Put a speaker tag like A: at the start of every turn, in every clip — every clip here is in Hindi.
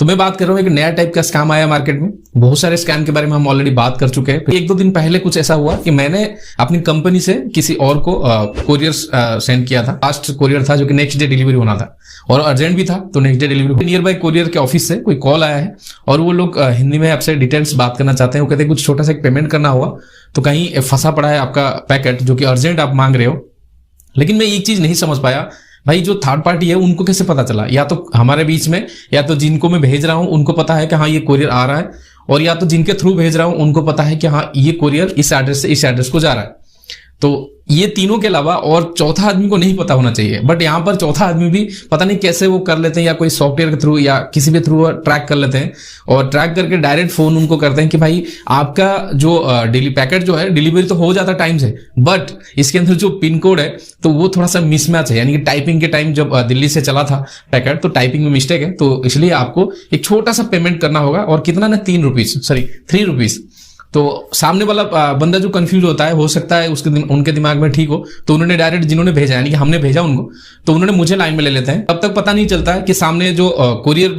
A: तो मैं बात कर रहा हूँ एक नया टाइप का स्कैम आया मार्केट में। बहुत सारे स्कैम के बारे में हम ऑलरेडी बात कर चुके हैं। एक दो दिन पहले कुछ ऐसा हुआ कि मैंने अपनी कंपनी से किसी और को कोरियर सेंड किया था। फास्ट कोरियर था जो कि नेक्स्ट डे डिलीवरी होना था और अर्जेंट भी था, तो next day delivery. Near by courier के ऑफिस से कोई कॉल आया है और वो लोग हिंदी में आपसे डिटेल्स बात करना चाहते हैं। वो कहते हैं कुछ छोटा सा एक पेमेंट करना होगा, तो कहीं फंसा पड़ा है आपका पैकेट जो कि अर्जेंट आप मांग रहे हो। लेकिन मैं एक चीज नहीं समझ पाया, भाई जो थर्ड पार्टी है उनको कैसे पता चला? या तो हमारे बीच में, या तो जिनको मैं भेज रहा हूं उनको पता है कि हाँ ये कोरियर आ रहा है, और या तो जिनके थ्रू भेज रहा हूं उनको पता है कि हाँ ये कोरियर इस एड्रेस से इस एड्रेस को जा रहा है। तो ये तीनों के अलावा और चौथा आदमी को नहीं पता होना चाहिए। बट यहाँ पर चौथा आदमी भी पता नहीं कैसे वो कर लेते हैं, या कोई सॉफ्टवेयर के थ्रू या किसी भी थ्रू ट्रैक कर लेते हैं, और ट्रैक करके डायरेक्ट फोन उनको करते हैं कि भाई आपका जो डेली पैकेट जो है डिलीवरी तो हो जाता टाइम से, बट इसके अंदर जो पिन कोड है तो वो थोड़ा सा मिसमैच है। यानी कि टाइपिंग के टाइम जब दिल्ली से चला था पैकेट तो टाइपिंग में मिस्टेक है, तो इसलिए आपको एक छोटा सा पेमेंट करना होगा। और कितना ना 3 रुपीज। तो सामने वाला बंदा जो कंफ्यूज होता है, हो सकता है उनके दिमाग में ठीक हो, तो उन्होंने डायरेक्ट जिन्होंने भेजा, यानी कि हमने भेजा उनको, तो उन्होंने मुझे लाइन में ले लेते हैं। तब तक पता नहीं चलता है कि सामने जो कोरियर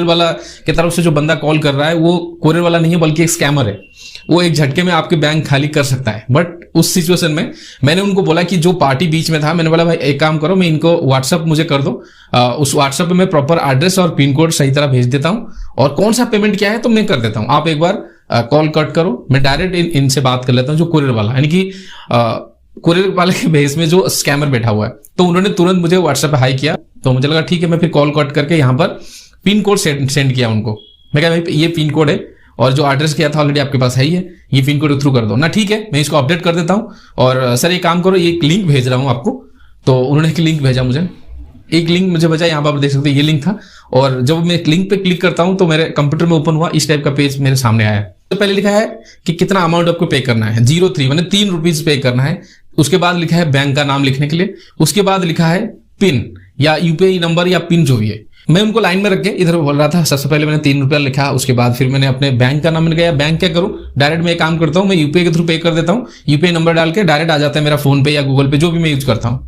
A: वाला की तरफ से जो बंदा कॉल कर रहा है वो कोरियर वाला नहीं है बल्कि एक स्कैमर है। वो एक झटके में आपके बैंक खाली कर सकता है। बट उस सिचुएशन में मैंने उनको बोला कि जो पार्टी बीच में था, मैंने बोला भाई एक काम करो, मैं इनको व्हाट्सअप मुझे कर दो, उस व्हाट्सअप पे मैं प्रॉपर एड्रेस और पिन कोड सही तरह भेज देता हूँ, और कौन सा पेमेंट क्या है तो मैं कर देता हूँ। आप एक बार कॉल कट करो, मैं डायरेक्ट इनसे बात कर लेता हूँ, जो कोरियर वाला, यानी कि कोरियर वाले के बेस में जो स्कैमर बैठा हुआ है। तो उन्होंने तुरंत मुझे व्हाट्सएप पे हाई किया, तो मुझे लगा ठीक है। मैं फिर कॉल कट करके यहाँ पर पिन कोड सेंड किया उनको। मैं कहा भाई ये पिन कोड है और जो एड्रेस किया था ऑलरेडी आपके पास है ही है, ये पिन कोड थ्रू कर दो ना। ठीक है, मैं इसको अपडेट कर देता हूँ, और सर एक काम करो, ये एक लिंक भेज रहा हूँ आपको। तो उन्होंने एक लिंक भेजा मुझे, एक लिंक मुझे भेजा, यहाँ पर आप देख सकते हैं ये लिंक था। और जब मैं एक लिंक पे क्लिक करता हूँ तो मेरे कंप्यूटर में ओपन हुआ, इस टाइप का पेज मेरे सामने आया। तो पहले लिखा है कि कितना अमाउंट आपको पे करना है, 03 मैंने 3 रुपीज पे करना है। उसके बाद लिखा है बैंक का नाम लिखने के लिए, उसके बाद लिखा है पिन या यूपीआई नंबर या पिन जो भी है। मैं उनको लाइन में रख के इधर बोल रहा था। सबसे पहले मैंने 3 रुपया लिखा, उसके बाद फिर मैंने अपने बैंक का नाम लिखा। या बैंक क्या करूं, डायरेक्ट मैं एक काम करता हूं, मैं यूपीआई के थ्रू पे कर देता हूं। यूपीआई नंबर डाल के डायरेक्ट आ जाता है मेरा फोन पे या गूगल पे, जो भी मैं यूज करता हूं।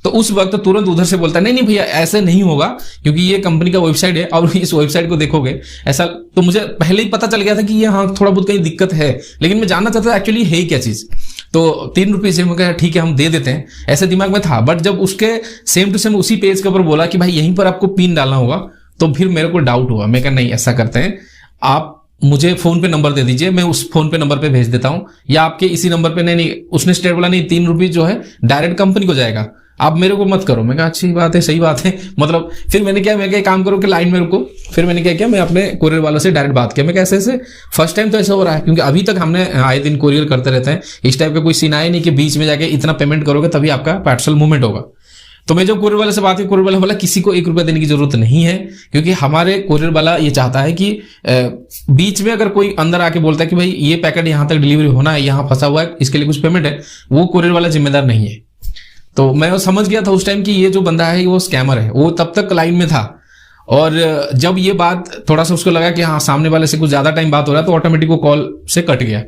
A: तो उस वक्त तुरंत उधर से बोलता है नहीं भैया ऐसे नहीं होगा, क्योंकि ये कंपनी का वेबसाइट है और इस वेबसाइट को देखोगे ऐसा। तो मुझे पहले ही पता चल गया था कि ये हाँ थोड़ा बहुत कहीं दिक्कत है, लेकिन मैं जानना चाहता था एक्चुअली है क्या चीज। तो 3 रुपीज मैं कहा ठीक है हम दे देते हैं, ऐसे दिमाग में था। बट जब उसके सेम टू सेम उसी पेज के ऊपर बोला कि भाई यहीं पर आपको पिन डालना होगा, तो फिर मेरे को डाउट हुआ। मैं कहा नहीं ऐसा करते हैं, आप मुझे फोन पे नंबर दे दीजिए, मैं उस फोन पे नंबर पे भेज देता हूं, या आपके इसी नंबर पे। नहीं उसने स्टेट बोला नहीं 3 रुपीज जो है डायरेक्ट कंपनी को जाएगा, आप मेरे को मत करो। मैं कहा अच्छी बात है, सही बात है। मतलब फिर मैंने क्या, मैं क्या काम करो कि लाइन में रुको। फिर मैंने क्या किया, मैं अपने कोरियर वालों से डायरेक्ट बात किया। मैं कैसे ऐसे फर्स्ट टाइम तो ऐसा हो रहा है, क्योंकि अभी तक हमने आए दिन कोरियर करते रहते हैं, इस टाइप का कोई सीन आया नहीं कि बीच में जाके इतना पेमेंट करोगे तभी आपका पार्सल मूवमेंट होगा। तो मैं जब कोरियर वाले से बात की, कोरियर वाला बोला किसी को 1 रुपया देने की जरूरत नहीं है, क्योंकि हमारे कोरियर वाला ये चाहता है कि बीच में अगर कोई अंदर आके बोलता है कि भाई ये पैकेट यहां तक डिलीवरी होना है, यहां फंसा हुआ है, इसके लिए कुछ पेमेंट है, वो कोरियर वाला जिम्मेदार नहीं है। तो मैं समझ गया था उस टाइम कि ये जो बंदा है वो स्कैमर है। वो तब तक लाइन में था, और जब ये बात थोड़ा सा उसको लगा कि हाँ सामने वाले से कुछ ज्यादा टाइम बात हो रहा है, तो ऑटोमेटिक वो कॉल से कट गया।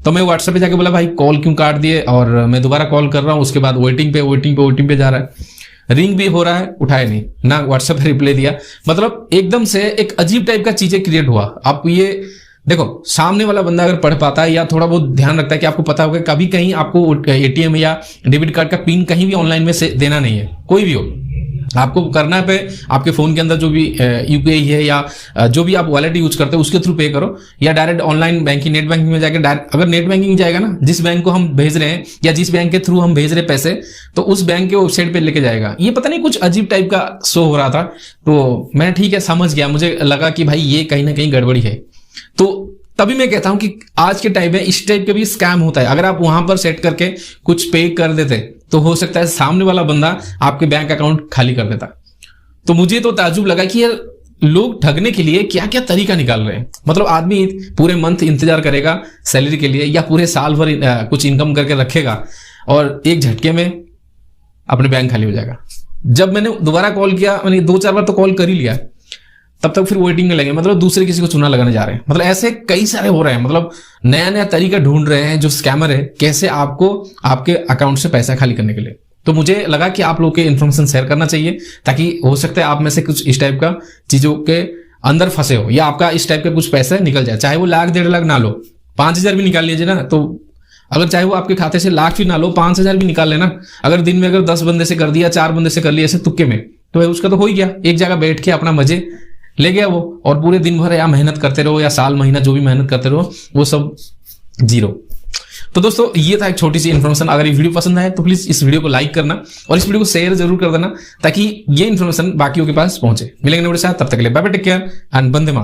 A: तो मैं व्हाट्सएप पे जाके बोला भाई कॉल क्यों काट दिए, और मैं दोबारा कॉल कर रहा हूँ। उसके बाद वेटिंग पे जा रहा है, रिंग भी हो रहा है, उठाया नहीं, ना व्हाट्सएप पे रिप्लाई दिया। मतलब एकदम से एक अजीब टाइप का चीजें क्रिएट हुआ। आप ये देखो, सामने वाला बंदा अगर पढ़ पाता है या थोड़ा बहुत ध्यान रखता है कि आपको पता होगा कभी कहीं आपको एटीएम या डेबिट कार्ड का पिन कहीं भी ऑनलाइन में से देना नहीं है, कोई भी हो, आपको करना है पे आपके फोन के अंदर जो भी यूपीआई है या जो भी आप वॉलेट यूज करते हो उसके थ्रू पे करो, या direct online banking net banking में जाकर डायरेक्ट, अगर नेट बैंकिंग जाएगा ना, जिस बैंक को हम भेज रहे हैं या जिस बैंक के थ्रू हम भेज रहे हैं पैसे, तो उस बैंक के वेबसाइट पे लेके जाएगा। ये पता नहीं कुछ अजीब टाइप का शो हो रहा था। तो मैं ठीक है समझ गया, मुझे लगा कि भाई ये कहीं ना कहीं गड़बड़ी है। तो तभी मैं कहता हूं कि आज के टाइम में इस टाइप का भी स्कैम होता है। अगर आप वहां पर सेट करके कुछ पे कर देते तो हो सकता है सामने वाला बंदा आपके बैंक अकाउंट खाली कर देता। तो मुझे तो ताज्जुब लगा कि यार लोग ठगने के लिए क्या क्या तरीका निकाल रहे हैं। मतलब आदमी पूरे मंथ इंतजार करेगा सैलरी के लिए, या पूरे साल भर कुछ इनकम करके रखेगा, और एक झटके में अपने बैंक खाली हो जाएगा। जब मैंने दोबारा कॉल किया, मैंने 2-4 बार तो कॉल कर ही लिया, तब तक फिर वेटिंग में लगे, मतलब दूसरे किसी को चूना लगाने जा रहे हैं। मतलब ऐसे कई सारे हो रहे हैं, मतलब नया नया तरीका ढूंढ रहे हैं जो स्कैमर है, कैसे आपको आपके अकाउंट से पैसा खाली करने के लिए। तो मुझे लगा कि आप लोग के इन्फॉर्मेशन शेयर करना चाहिए, ताकि हो सकता है आप में से कुछ इस टाइप का चीजों के अंदर फंसे हो या आपका इस टाइप के कुछ पैसे निकल जाए, चाहे वो लाख 1.5 लाख ना लो, 5,000 भी निकाल लीजिए ना, तो अगर चाहे वो आपके खाते से लाख भी ना लो, 5,000 भी निकाल लेना, अगर दिन में अगर 10 बंदे से कर दिया, 4 बंदे से कर लिया ऐसे तुक्के में, तो भाई उसका तो हो ही गया, एक जगह बैठ के अपना मजे ले गया वो, और पूरे दिन भर या मेहनत करते रहो या साल महीना जो भी मेहनत करते रहो वो सब जीरो। तो दोस्तों ये था एक छोटी सी इन्फॉर्मेशन। अगर ये वीडियो पसंद आए तो प्लीज इस वीडियो को लाइक करना और इस वीडियो को शेयर जरूर कर देना, ताकि ये इन्फॉर्मेशन बाकियों के पास पहुंचे। मिलेंगे नए वीडियो के साथ, तब तक के लिए bye bye, take care and वंदे मातरम।